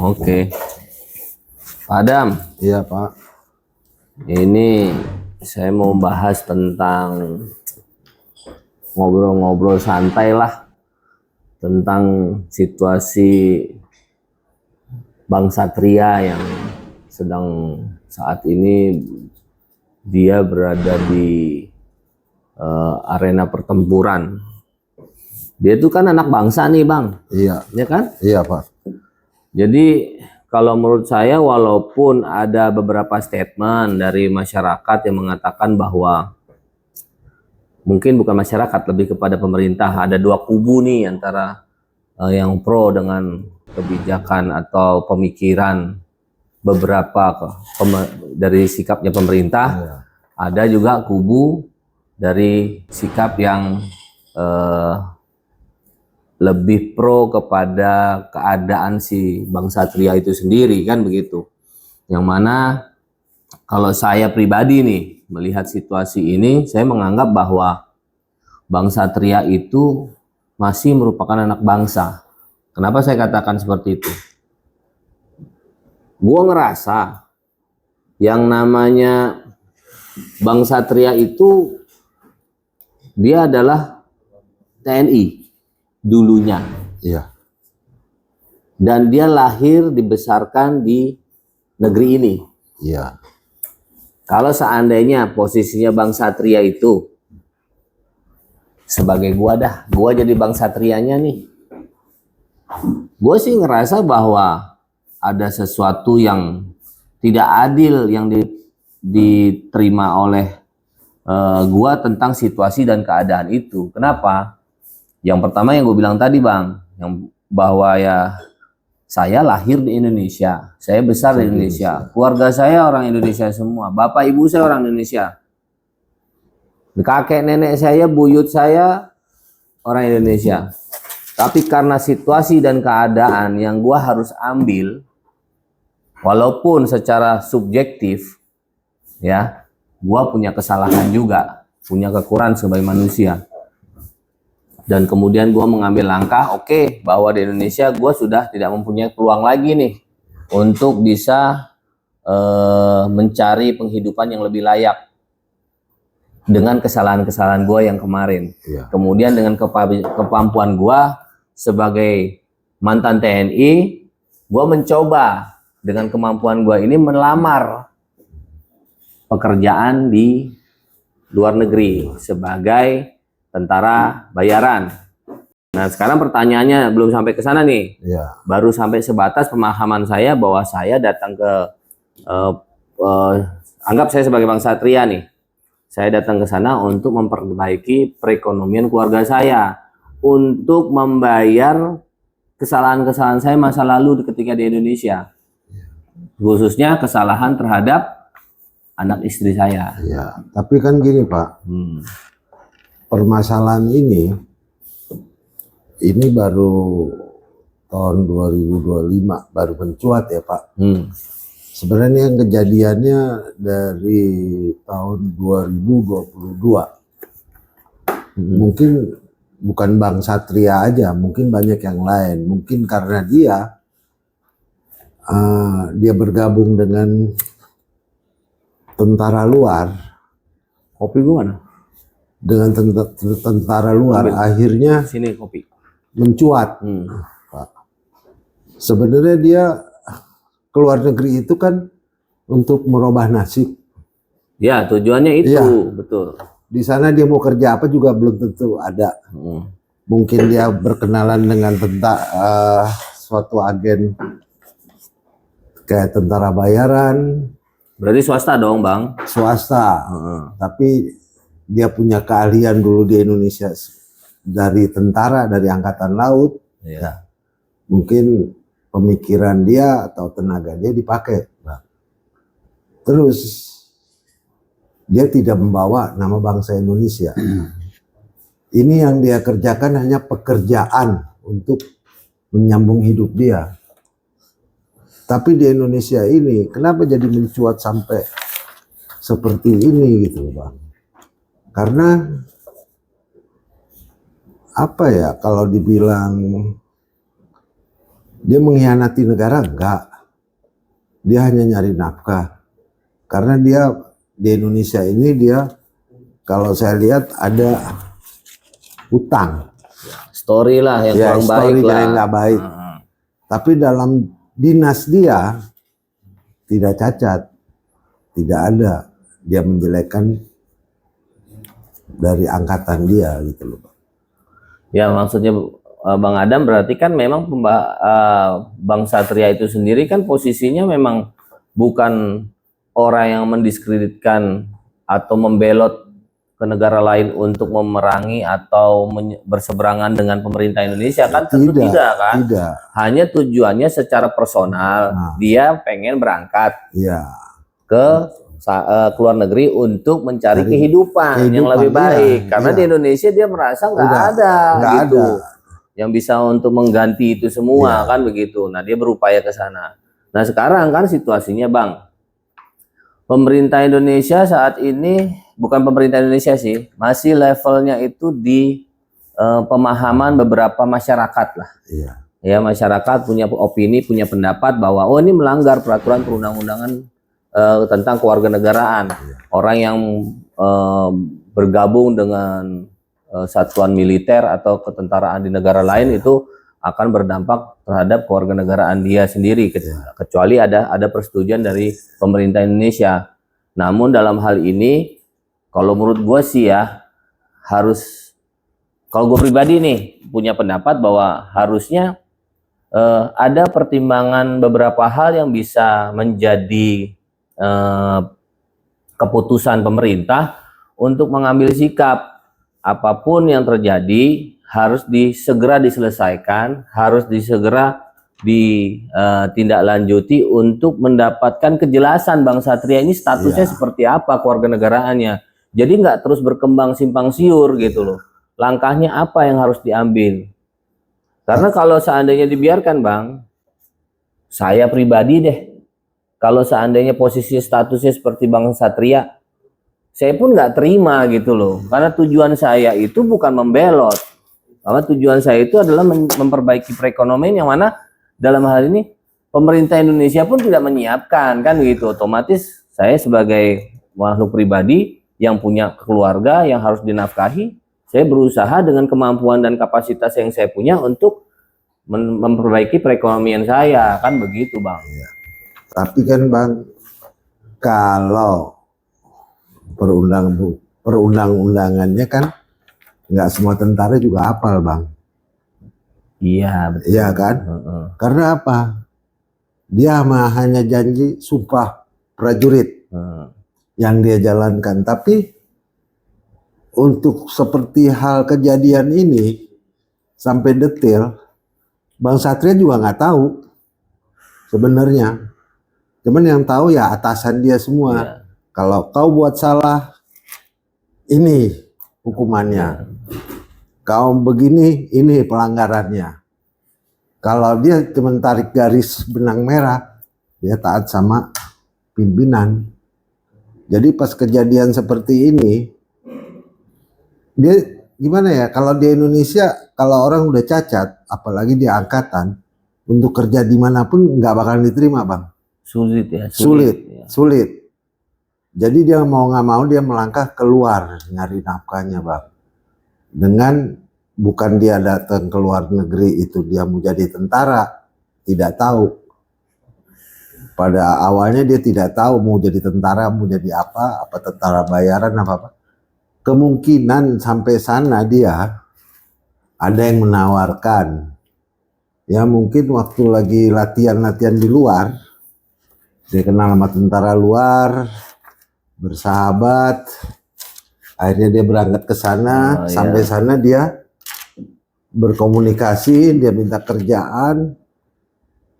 Oke, Pak Adam, Iya Pak. ini saya mau bahas tentang ngobrol-ngobrol santai lah tentang situasi Bang Satria yang sedang saat ini dia berada di arena pertempuran. Dia itu kan anak bangsa nih Bang, Iya. ya kan? Iya Pak. Jadi kalau menurut saya walaupun ada beberapa statement dari masyarakat yang mengatakan bahwa mungkin bukan masyarakat, lebih kepada pemerintah, ada dua kubu nih antara yang pro dengan kebijakan atau pemikiran beberapa dari sikapnya pemerintah, Iya. ada juga kubu dari sikap yang lebih pro kepada keadaan si Bang Satria itu sendiri, kan begitu. Yang mana kalau saya pribadi nih melihat situasi ini, saya menganggap bahwa Bang Satria itu masih merupakan anak bangsa. Kenapa saya katakan seperti itu? Gua ngerasa yang namanya Bang Satria itu dia adalah TNI dulunya. Iya. Dan dia lahir dibesarkan di negeri ini. Iya. Kalau seandainya posisinya Bang Satria itu sebagai gua jadi Bang Satrianya nih. Gua sih ngerasa bahwa ada sesuatu yang tidak adil yang diterima oleh gua tentang situasi dan keadaan itu. Kenapa? Yang pertama yang gue bilang tadi Bang, yang bahwa ya saya lahir di Indonesia, saya besar di Indonesia, keluarga saya orang Indonesia semua, bapak ibu saya orang Indonesia, kakek nenek saya, buyut saya orang Indonesia. Tapi karena situasi dan keadaan yang gue harus ambil, walaupun secara subjektif, ya, gue punya kesalahan juga, punya kekurangan sebagai manusia. Dan kemudian gue mengambil langkah, oke, bahwa di Indonesia gue sudah tidak mempunyai peluang lagi nih untuk bisa mencari penghidupan yang lebih layak dengan kesalahan-kesalahan gue yang kemarin. Iya. Kemudian dengan kemampuan gue sebagai mantan TNI, gue mencoba dengan kemampuan gue ini melamar pekerjaan di luar negeri sebagai tentara bayaran. Nah, sekarang pertanyaannya belum sampai ke sana nih. Iya. Baru sampai sebatas pemahaman saya bahwa saya datang ke anggap saya sebagai Bang Satria nih. Saya datang ke sana untuk memperbaiki perekonomian keluarga saya, untuk membayar kesalahan-kesalahan saya masa lalu ketika di Indonesia. Khususnya kesalahan terhadap anak istri saya. Iya. Tapi kan gini Pak. Permasalahan ini baru tahun 2025 baru mencuat ya Pak. Sebenarnya yang kejadiannya dari tahun 2022. Mungkin bukan Bang Satria aja, mungkin banyak yang lain. Mungkin karena dia bergabung dengan tentara luar. Kopi gue mana? Dengan tentara luar akhirnya sini kopi mencuat. Pak. Sebenarnya dia keluar negeri itu kan untuk merubah nasib. Ya, tujuannya itu, ya. Betul. Di sana dia mau kerja apa juga belum tentu ada. Mungkin dia berkenalan dengan suatu agen kayak tentara bayaran. Berarti swasta dong, Bang? Swasta. Tapi dia punya keahlian dulu di Indonesia dari tentara, dari angkatan laut. Ya. Mungkin pemikiran dia atau tenaga dia dipakai. Terus dia tidak membawa nama bangsa Indonesia. Ini yang dia kerjakan hanya pekerjaan untuk menyambung hidup dia. Tapi di Indonesia ini kenapa jadi mencuat sampai seperti ini gitu Bang? Karena apa ya, kalau dibilang Dia mengkhianati negara? Enggak. Dia hanya nyari nafkah. Karena dia di Indonesia ini dia, kalau saya lihat ada hutang. Story lah yang Ya, kurang baik story lah. yang nggak baik. Tapi dalam dinas dia tidak cacat, tidak ada dia menjelekkan dari angkatan dia gitu loh. Ya maksudnya Bang Adam berarti kan memang Bang Satria itu sendiri kan posisinya memang bukan orang yang mendiskreditkan atau membelot ke negara lain untuk memerangi atau berseberangan dengan pemerintah Indonesia kan, tentu tidak kan. Tidak. Hanya tujuannya secara personal, dia pengen berangkat ke luar negeri untuk mencari kehidupan yang lebih baik. Karena di Indonesia dia merasa nggak ada gitu yang bisa untuk mengganti itu semua kan begitu. Nah dia berupaya ke sana. Nah sekarang kan situasinya Bang, pemerintah Indonesia saat ini, bukan pemerintah Indonesia sih, masih levelnya itu di pemahaman beberapa masyarakat lah. Ya masyarakat punya opini, punya pendapat bahwa oh ini melanggar peraturan perundang-undangan tentang kewarganegaraan. Orang yang bergabung dengan satuan militer atau ketentaraan di negara lain itu akan berdampak terhadap kewarganegaraan dia sendiri, kecuali ada persetujuan dari pemerintah Indonesia. Namun dalam hal ini, kalau menurut gue sih ya, harus, kalau gue pribadi nih punya pendapat bahwa harusnya ada pertimbangan beberapa hal yang bisa menjadi keputusan pemerintah untuk mengambil sikap. Apapun yang terjadi harus segera diselesaikan, harus segera ditindaklanjuti untuk mendapatkan kejelasan Bang Satria ini statusnya seperti apa kewarganegaraannya. Jadi nggak terus berkembang simpang siur gitu loh. Langkahnya apa yang harus diambil? Karena kalau seandainya dibiarkan Bang, saya pribadi deh, kalau seandainya posisi statusnya seperti Bang Satria, saya pun nggak terima gitu loh. Karena tujuan saya itu bukan membelot. Karena tujuan saya itu adalah memperbaiki perekonomian yang mana dalam hal ini pemerintah Indonesia pun tidak menyiapkan kan gitu. Otomatis saya sebagai makhluk pribadi yang punya keluarga yang harus dinafkahi, saya berusaha dengan kemampuan dan kapasitas yang saya punya untuk memperbaiki perekonomian saya kan begitu Bang. Tapi kan Bang, kalau perundang-undangannya kan nggak semua tentara juga hafal Bang. Iya betul. Iya kan? Karena apa? Dia hanya janji sumpah prajurit yang dia jalankan. Tapi untuk seperti hal kejadian ini sampai detail, Bang Satria juga nggak tahu sebenarnya. Cuman yang tahu ya atasan dia semua. Kalau kau buat salah, ini hukumannya. Kau begini, ini pelanggarannya. Kalau dia cuma tarik garis benang merah, dia taat sama pimpinan. Jadi pas kejadian seperti ini, dia gimana ya? Kalau di Indonesia, kalau orang udah cacat, apalagi di angkatan, untuk kerja dimanapun nggak bakalan diterima Bang. Sulit ya. Sulit. Jadi dia mau nggak mau dia melangkah keluar nyari nafkahnya Bang. Dengan bukan dia datang ke luar negeri itu dia mau jadi tentara, tidak tahu. Pada awalnya dia tidak tahu mau jadi tentara, mau jadi apa tentara bayaran apa. Kemungkinan sampai sana dia ada yang menawarkan. Ya mungkin waktu lagi latihan di luar, dia kenal sama tentara luar, bersahabat, akhirnya dia berangkat ke sana. Sampai sana dia berkomunikasi, dia minta kerjaan,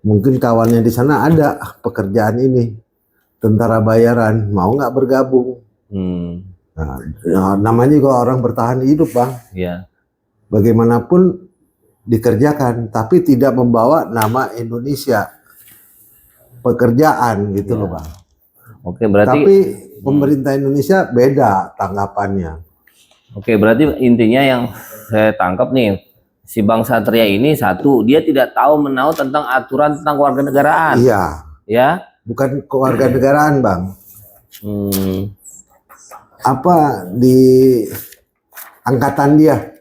mungkin kawannya di sana ada pekerjaan ini, tentara bayaran, mau nggak bergabung? Nah, namanya juga orang bertahan hidup Bang. Bagaimanapun dikerjakan, tapi tidak membawa nama Indonesia, pekerjaan gitu loh Bang. Oke, berarti tapi pemerintah Indonesia beda tanggapannya. Oke, berarti intinya yang saya tangkap nih, si Bang Satria ini satu, dia tidak tahu menahu tentang aturan tentang kewarganegaraan. Iya. Ya. Bukan kewarganegaraan, Bang. Apa di angkatan dia?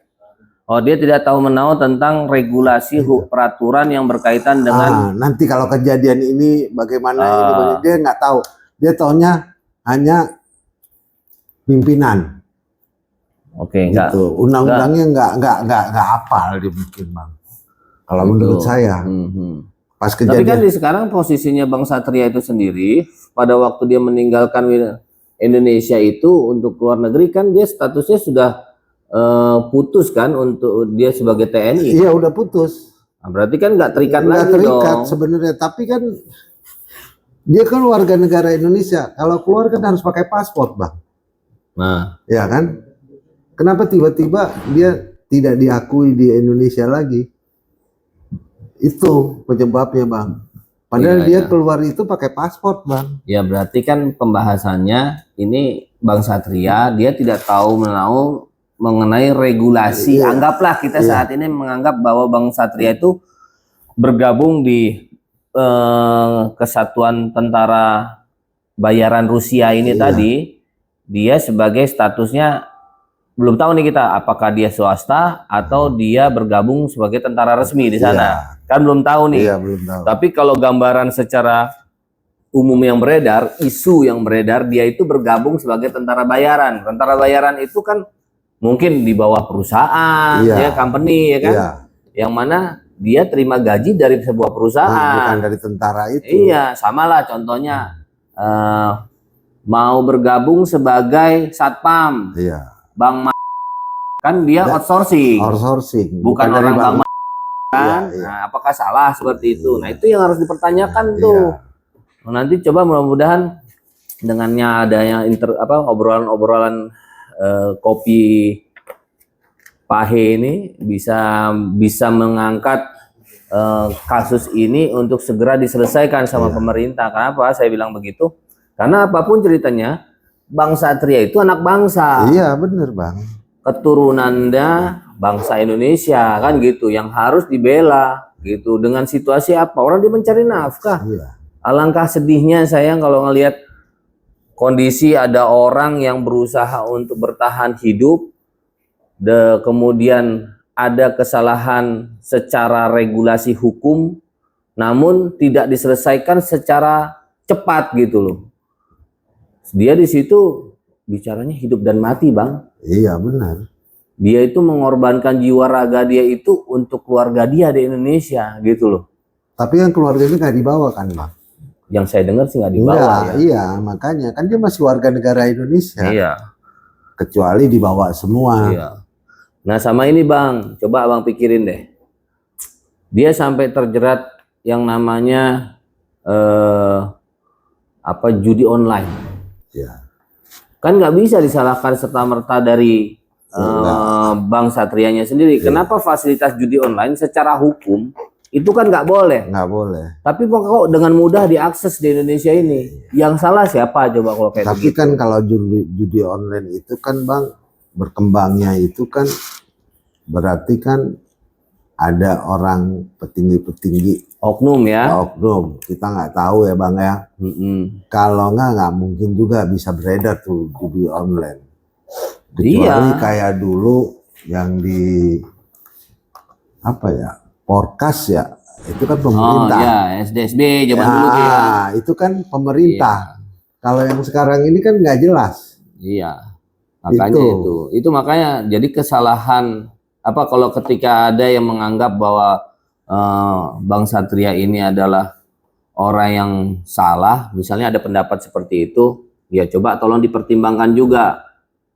Oh, dia tidak tahu menahu tentang regulasi peraturan yang berkaitan dengan nanti kalau kejadian ini bagaimana ini, dia nggak tahu. Dia taunya hanya pimpinan. Oke, gitu. Undang-undangnya nggak hafal dia mungkin, Bang. Kalau menurut saya. Pas kejadian. Tapi kan di sekarang posisinya Bang Satria itu sendiri pada waktu dia meninggalkan Indonesia itu untuk luar negeri kan dia statusnya sudah putus kan untuk dia sebagai TNI. Iya udah putus. Nah, berarti kan nggak terikat lagi nggak terikat dong. Sebenarnya, tapi kan dia kan warga negara Indonesia. Kalau keluar kan harus pakai paspor, Bang. Nah, ya kan? Kenapa tiba-tiba dia tidak diakui di Indonesia lagi? Itu penyebabnya, Bang. Padahal dia keluar itu pakai paspor, Bang. Ya berarti kan pembahasannya ini Bang Satria dia tidak tahu menahu mengenai regulasi. Anggaplah kita saat ini menganggap bahwa Bang Satria itu bergabung di Kesatuan Tentara Bayaran Rusia ini tadi, dia sebagai statusnya belum tahu nih kita apakah dia swasta atau dia bergabung sebagai tentara resmi di sana. Kan belum tahu nih. Belum tahu. Tapi kalau gambaran secara umum yang beredar, isu yang beredar, dia itu bergabung sebagai tentara bayaran. Tentara bayaran itu kan mungkin di bawah perusahaan, ya company, ya kan, yang mana dia terima gaji dari sebuah perusahaan, bukan dari tentara itu. Iya, samalah contohnya mau bergabung sebagai satpam, Bang kan dia outsourcing, bukan orang Bang kan. Nah, apakah salah seperti itu? Nah, itu yang harus dipertanyakan tuh. Nanti coba mudah-mudahan dengannya adanya obrolan-obrolan kopi Pahe ini bisa mengangkat kasus ini untuk segera diselesaikan sama pemerintah. Kenapa saya bilang begitu? Karena apapun ceritanya, Bang Satria itu anak bangsa. Iya, bener, Bang. Keturunannya bangsa Indonesia kan gitu, yang harus dibela gitu. Dengan situasi apa? Orang dia mencari nafkah. Alangkah sedihnya saya kalau ngelihat kondisi ada orang yang berusaha untuk bertahan hidup, kemudian ada kesalahan secara regulasi hukum, namun tidak diselesaikan secara cepat gitu loh. Dia di situ bicaranya hidup dan mati, Bang. Iya, benar. Dia itu mengorbankan jiwa raga dia itu untuk keluarga dia di Indonesia gitu loh. Tapi yang keluarganya nggak dibawa kan, Bang? Yang saya dengar sih nggak dibawa. Iya, makanya kan dia masih warga negara Indonesia. Iya. Kecuali dibawa semua. Iya. Nah sama ini, Bang, coba Abang pikirin deh. Dia sampai terjerat yang namanya judi online. Ya. Kan nggak bisa disalahkan serta-merta dari Bang Satrianya sendiri. Kenapa fasilitas judi online secara hukum itu kan nggak boleh. Nggak boleh. Tapi kok dengan mudah diakses di Indonesia ini. Yang salah siapa coba kalau kayak Tapi kan kalau judi online itu kan, Bang, berkembangnya itu kan berarti kan ada orang petinggi-petinggi. Oknum ya. Oknum. Kita nggak tahu ya, Bang ya. Kalau nggak mungkin juga bisa beredar tuh judi online. Kecuali kayak dulu yang di Porkas ya, itu kan pemerintah. Oh ya, SDSB zaman dulu ya. Itu kan pemerintah. Kalau yang sekarang ini kan nggak jelas. Iya, makanya itu makanya jadi kesalahan kalau ketika ada yang menganggap bahwa Bang Satria ini adalah orang yang salah, misalnya ada pendapat seperti itu, ya coba tolong dipertimbangkan juga.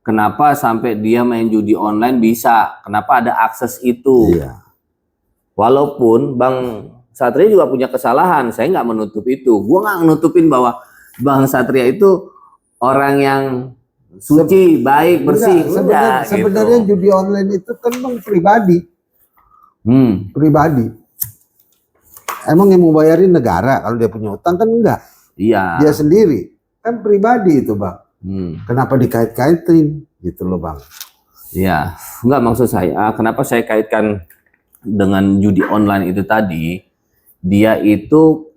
Kenapa sampai dia main judi online bisa? Kenapa ada akses itu? Iya. Walaupun Bang Satria juga punya kesalahan, saya nggak menutup itu. Gua nggak menutupin bahwa Bang Satria itu orang yang suci, baik, bersih. Sebenarnya judi online itu kan, Bang, pribadi. Pribadi. Emang yang mau bayarin negara kalau dia punya utang kan enggak? Iya. Dia sendiri kan pribadi itu, Bang. Kenapa dikait-kaitin gitu loh, Bang? Iya, enggak, maksud saya kenapa saya kaitkan dengan judi online itu tadi, dia itu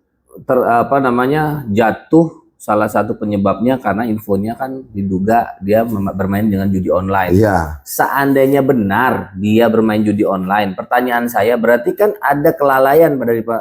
jatuh, salah satu penyebabnya karena infonya kan diduga dia bermain dengan judi online. Iya. Seandainya benar dia bermain judi online, pertanyaan saya berarti kan ada kelalaian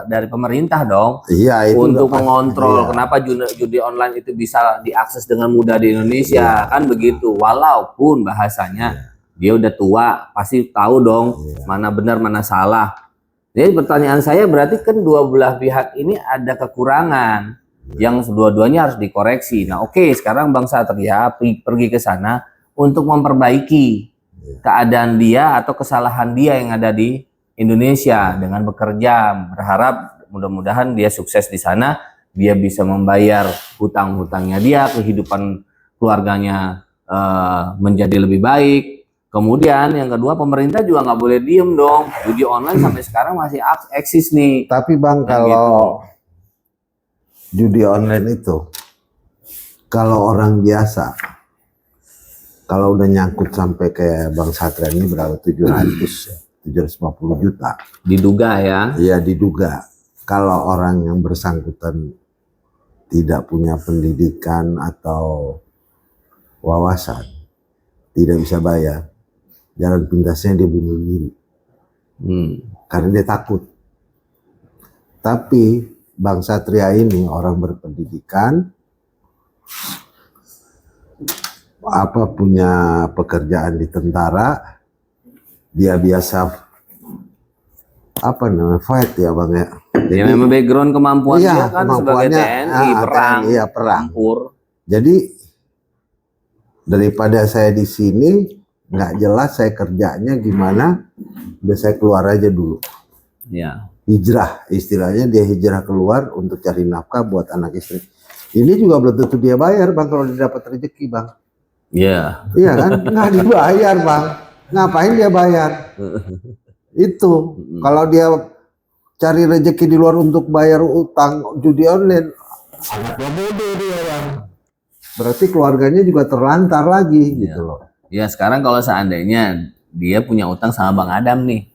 dari pemerintah dong. Iya, itu untuk mengontrol. iya. Kenapa judi online itu bisa diakses dengan mudah di Indonesia, kan begitu. Walaupun bahasanya dia udah tua, pasti tahu dong mana benar mana salah. Jadi pertanyaan saya berarti kan dua belah pihak ini ada kekurangan yang dua-duanya harus dikoreksi. Nah, oke, sekarang Bang Satria pergi ke sana untuk memperbaiki keadaan dia atau kesalahan dia yang ada di Indonesia dengan bekerja. Berharap mudah-mudahan dia sukses di sana, dia bisa membayar hutang-hutangnya dia, kehidupan keluarganya menjadi lebih baik. Kemudian yang kedua, pemerintah juga nggak boleh diem dong. Judi online sampai sekarang masih eksis nih. Tapi Bang, kalau judi online itu, kalau orang biasa, kalau udah nyangkut sampai kayak Bang Satria ini berapa, 750 juta. Diduga ya? Iya, diduga. Kalau orang yang bersangkutan tidak punya pendidikan atau wawasan, tidak bisa bayar, jalan pintasnya dia bunuh diri. Karena dia takut. Tapi Bang Satria ini orang berpendidikan, punya pekerjaan di tentara, dia biasa fight ya Bang ya. Jadi memang background kemampuan dia kan sebagai TNI, perang. Iya, perang. Tempur. Jadi daripada saya di sini nggak jelas saya kerjanya gimana, udah saya keluar aja dulu. Ya. Hijrah, istilahnya dia hijrah keluar untuk cari nafkah buat anak istri. Ini juga belum tentu dia bayar Bang kalau dia dapat rezeki Bang. Iya. Iya kan, nggak dibayar Bang. Ngapain dia bayar? Itu kalau dia cari rezeki di luar untuk bayar utang judi online, anaknya bodoh dia Bang. Berarti keluarganya juga terlantar lagi gitu loh. Ya sekarang kalau seandainya dia punya utang sama Bang Adam nih,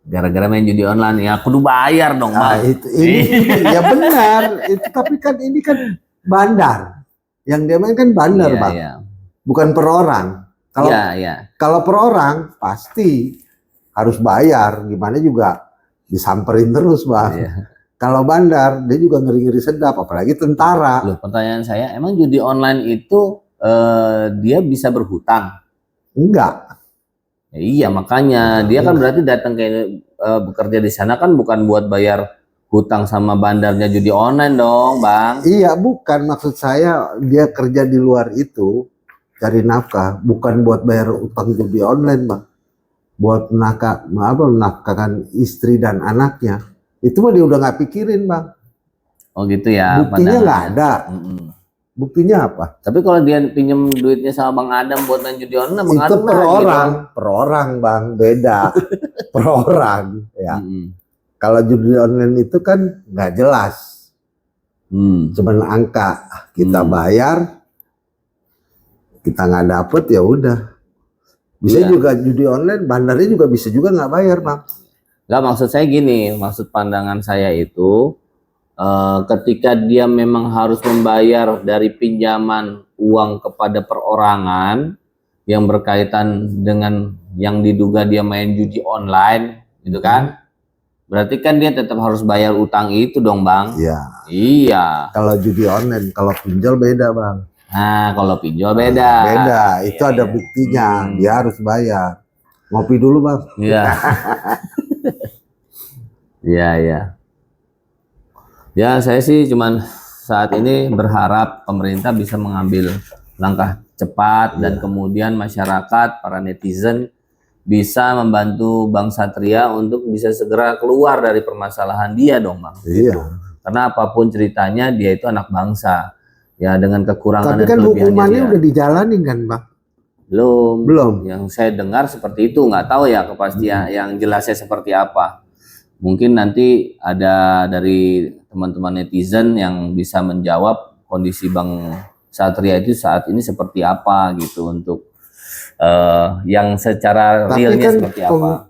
gara-gara main judi online, ya kudu bayar dong Bang. Ini ya benar. Itu tapi kan ini kan bandar. Yang dia main kan bandar Bang. Iya. Bukan per orang. Kalau kalau per orang pasti harus bayar. Gimana juga disamperin terus Bang. Iya. Kalau bandar dia juga ngeri-ngeri sedap, apalagi tentara. Loh, pertanyaan saya, emang judi online itu dia bisa berhutang? Enggak. Ya, iya, makanya dia kan berarti datang ke bekerja di sana kan bukan buat bayar hutang sama bandarnya judi online dong, Bang. Iya, bukan, maksud saya dia kerja di luar itu cari nafkah, bukan buat bayar utang judi online, Bang. Buat menafkahkan istri dan anaknya. Itu mah dia udah nggak pikirin, Bang. Oh gitu ya. Buktinya nggak ada. Buktinya apa? Tapi kalau dia pinjam duitnya sama Bang Adam buat main judi online, Bang itu Adam per orang Bang, beda. Per orang ya. Kalau judi online itu kan nggak jelas. Cuman angka kita bayar, kita nggak dapet ya udah. Bisa juga judi online, bandarnya juga bisa juga nggak bayar Bang. Nggak, maksud saya gini, maksud pandangan saya itu ketika dia memang harus membayar dari pinjaman uang kepada perorangan yang berkaitan dengan yang diduga dia main judi online, gitu kan? Berarti kan dia tetap harus bayar utang itu dong, Bang. Iya. Iya. Kalau judi online, kalau pinjol beda, Bang. Nah, kalau pinjol beda. Beda, itu ada buktinya, dia harus bayar. Ngopi dulu, Bang. Iya. Iya, iya. Ya, saya sih cuman saat ini berharap pemerintah bisa mengambil langkah cepat dan kemudian masyarakat, para netizen bisa membantu Bang Satria untuk bisa segera keluar dari permasalahan dia dong, Bang. Iya. Karena apapun ceritanya dia itu anak bangsa. Ya dengan kekurangan tapi dan kan hukumannya dia udah dijalanin kan, Bang? Belum. Yang saya dengar seperti itu, nggak tahu ya kepastian yang jelasnya seperti apa. Mungkin nanti ada dari teman-teman netizen yang bisa menjawab kondisi Bang Satria itu saat ini seperti apa gitu, untuk yang secara realnya kan seperti apa.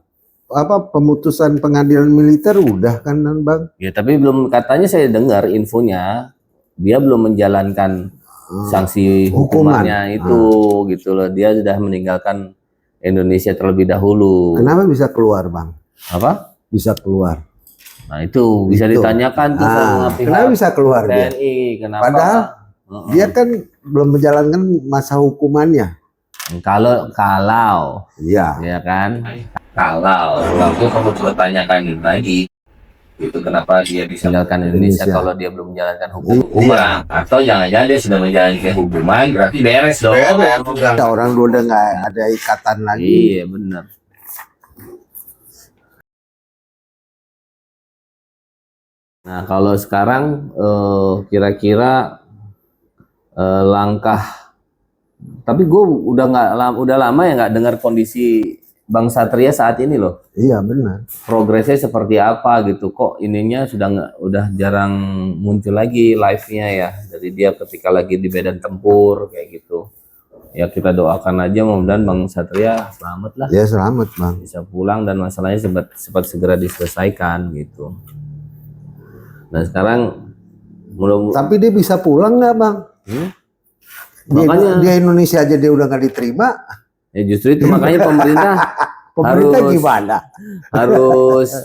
pemutusan pengadilan militer udah kan Bang? Ya, tapi belum, katanya saya dengar infonya dia belum menjalankan sanksi hukumannya itu gitu loh. Dia sudah meninggalkan Indonesia terlebih dahulu. Kenapa bisa keluar Bang? Apa? Bisa keluar. Nah, itu bisa ditanyakan tuh sama pihak kenapa bisa keluar dia? TNI. Kenapa? Padahal dia kan belum menjalankan masa hukumannya. Kalau Iya. ya kan, kalau waktu kamu coba tanyakan lagi itu kenapa dia bisa menjalankan Indonesia kalau dia belum menjalankan hukuman, atau jangan-jangan dia sudah menjalankan hukuman berarti beres dong. Orang udah nggak ada ikatan lagi. Iya benar. Nah kalau sekarang kira-kira langkah, tapi gue udah lama ya nggak dengar kondisi Bang Satria saat ini loh. Iya benar. Progresnya seperti apa gitu, kok ininya udah jarang muncul lagi live-nya ya, dari dia ketika lagi di medan tempur kayak gitu. Ya kita doakan aja mudah-mudahan Bang Satria selamat lah. Ya selamat Bang. Bisa pulang dan masalahnya cepat segera diselesaikan gitu. Nah sekarang tapi dia bisa pulang nggak Bang? Makanya dia Indonesia aja dia udah nggak diterima. Ya justru itu makanya pemerintah gimana? Harus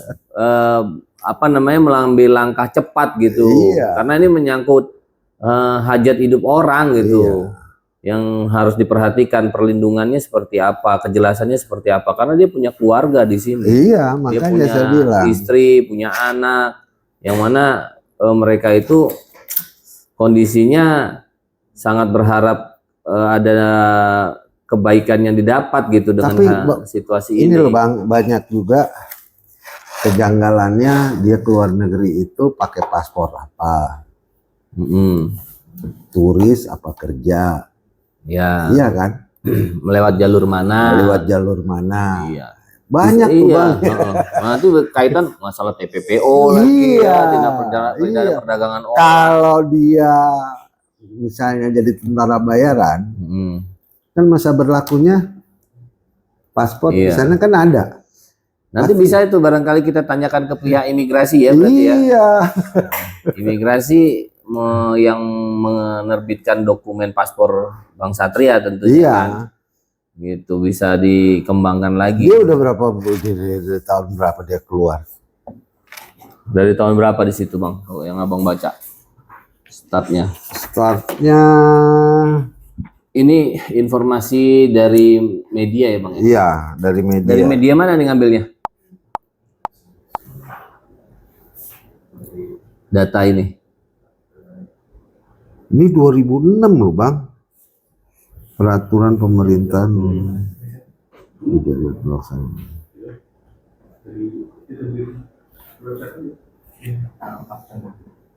mengambil langkah cepat gitu. Iya. Karena ini menyangkut hajat hidup orang gitu. Iya. Yang harus diperhatikan perlindungannya seperti apa, kejelasannya seperti apa, karena dia punya keluarga di sini. Iya, makanya saya bilang. Istri, punya anak, yang mana mereka itu kondisinya sangat berharap ada kebaikan yang didapat gitu dengan situasi ini. Ini loh Bang, banyak juga kejanggalannya dia keluar negeri itu pakai paspor apa, turis apa kerja. Ya. Iya kan? Melewat jalur mana? Iya. Banyak tuh Bang. Nah itu kaitan masalah TPPO lagi ya, tindak perdagangan orang. Kalau dia misalnya jadi tentara bayaran, kan masa berlakunya paspor di sana kan ada. Nanti bisa itu barangkali kita tanyakan ke pihak imigrasi ya berarti ya. Iya. Imigrasi yang menerbitkan dokumen paspor Bang Satria tentunya. Iya. Kan. Gitu bisa dikembangkan lagi. Dia udah berapa dari tahun berapa dia keluar? Dari tahun berapa di situ Bang? Yang Abang baca startnya. Ini informasi dari media ya Bang? Iya, dari media. Dari media mana nih ngambilnya? Data ini. Ini 2006 loh Bang. Peraturan pemerintahan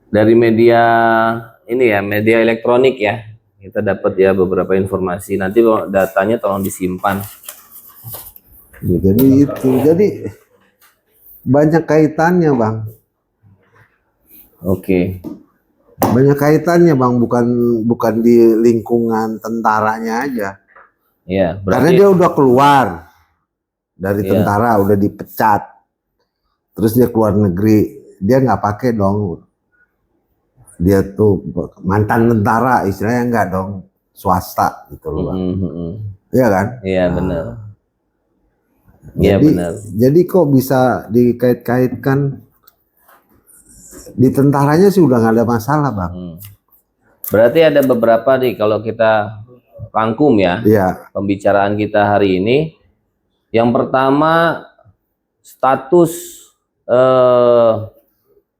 dari media ini ya, media elektronik ya. Kita dapat ya beberapa informasi. Nanti datanya tolong disimpan. Ya, jadi banyak kaitannya Bang. Oke. Banyak kaitannya Bang, bukan di lingkungan tentaranya aja. Iya, karena dia udah keluar dari tentara, udah dipecat. Terus dia keluar negeri, dia nggak pakai dong. Dia tuh mantan tentara, istilahnya nggak dong, swasta gitu loh Bang. Iya kan? Iya benar. Iya benar. Jadi kok bisa dikait-kaitkan? Di tentaranya sih udah nggak ada masalah Bang. Berarti ada beberapa nih kalau kita rangkum ya, pembicaraan kita hari ini. Yang pertama status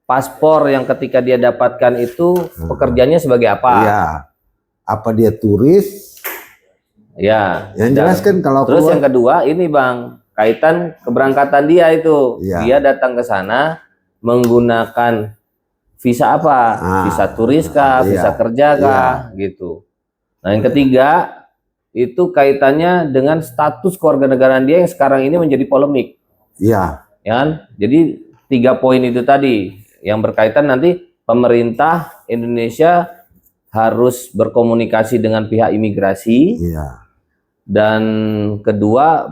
paspor yang ketika dia dapatkan itu pekerjaannya sebagai apa? Iya. Apa dia turis? Ya. Yang jelas kan kalau terus yang kedua ini Bang, kaitan keberangkatan dia itu. Dia datang ke sana menggunakan visa apa? Visa turis kah? Visa kerja kah? Gitu. Nah yang ketiga itu kaitannya dengan status kewarganegaraan dia yang sekarang ini menjadi polemik. Iya. Ya, jadi 3 poin itu tadi yang berkaitan nanti pemerintah Indonesia harus berkomunikasi dengan pihak imigrasi. Iya. dan kedua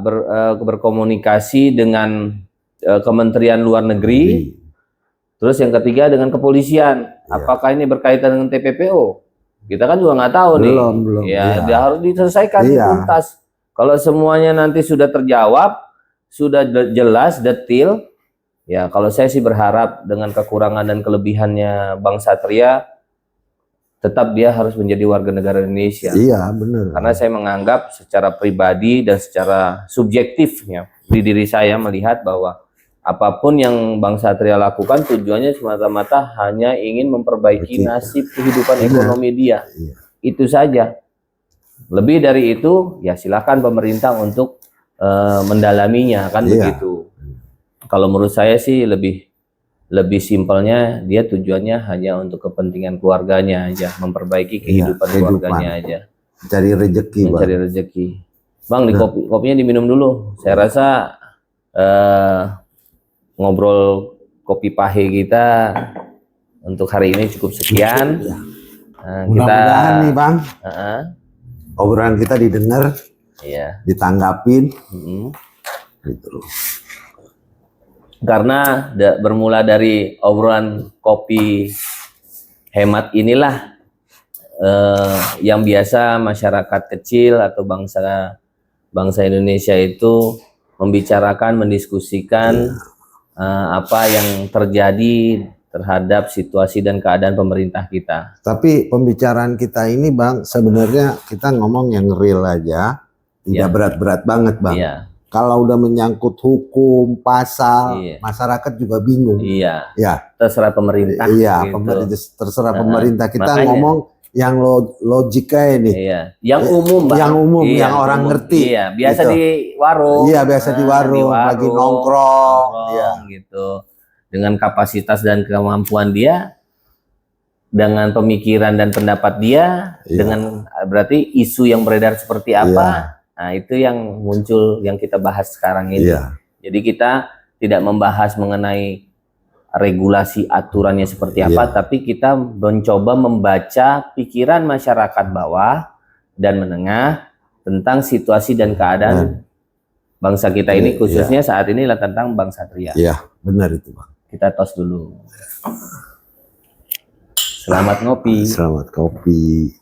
berkomunikasi dengan Kementerian Luar Negeri, terus yang ketiga dengan kepolisian. Apakah ini berkaitan dengan TPPO? Kita kan juga nggak tahu nih. Belum. Ya, dia harus diselesaikan tuntas. Kalau semuanya nanti sudah terjawab, sudah jelas, detil, ya kalau saya sih berharap dengan kekurangan dan kelebihannya Bang Satria, tetap dia harus menjadi warga negara Indonesia. Iya, benar. Karena saya menganggap secara pribadi dan secara subjektifnya di diri saya melihat bahwa apapun yang Bang Satria lakukan tujuannya semata-mata hanya ingin memperbaiki nasib kehidupan ekonomi dia. Itu saja. Lebih dari itu ya silakan pemerintah untuk mendalaminya, kan begitu. Kalau menurut saya sih lebih simpelnya dia tujuannya hanya untuk kepentingan keluarganya aja, memperbaiki kehidupan keluarganya aja. Mencari rezeki, mencari rezeki. Bang, di kopinya diminum dulu. Saya rasa ngobrol kopi pahe kita untuk hari ini cukup sekian. Mudah-mudahan nih Bang, obrolan kita didengar, ditanggapin, gitu loh. Karena bermula dari obrolan kopi hemat inilah yang biasa masyarakat kecil atau bangsa Indonesia itu membicarakan, mendiskusikan apa yang terjadi terhadap situasi dan keadaan pemerintah kita. Tapi pembicaraan kita ini Bang, sebenarnya kita ngomong yang real aja, tidak berat-berat banget Bang. Kalau udah menyangkut hukum, pasal, masyarakat juga bingung. Ya, terserah pemerintah. Gitu. Terserah pemerintah. Kita makanya ngomong yang logika ini. Yang umum, Bang. Yang umum, yang orang ngerti. Biasa gitu. Di warung. Biasa di warung, lagi nongkrong. Gitu. Dengan kapasitas dan kemampuan dia, dengan pemikiran dan pendapat dia, dengan berarti isu yang beredar seperti apa. Nah, itu yang muncul yang kita bahas sekarang ini. Jadi kita tidak membahas mengenai regulasi aturannya seperti apa, tapi kita mencoba membaca pikiran masyarakat bawah dan menengah tentang situasi dan keadaan bangsa kita ini, khususnya saat ini lah tentang Bang Satria. Iya, benar itu Bang. Kita tos dulu. Selamat ngopi. Selamat kopi.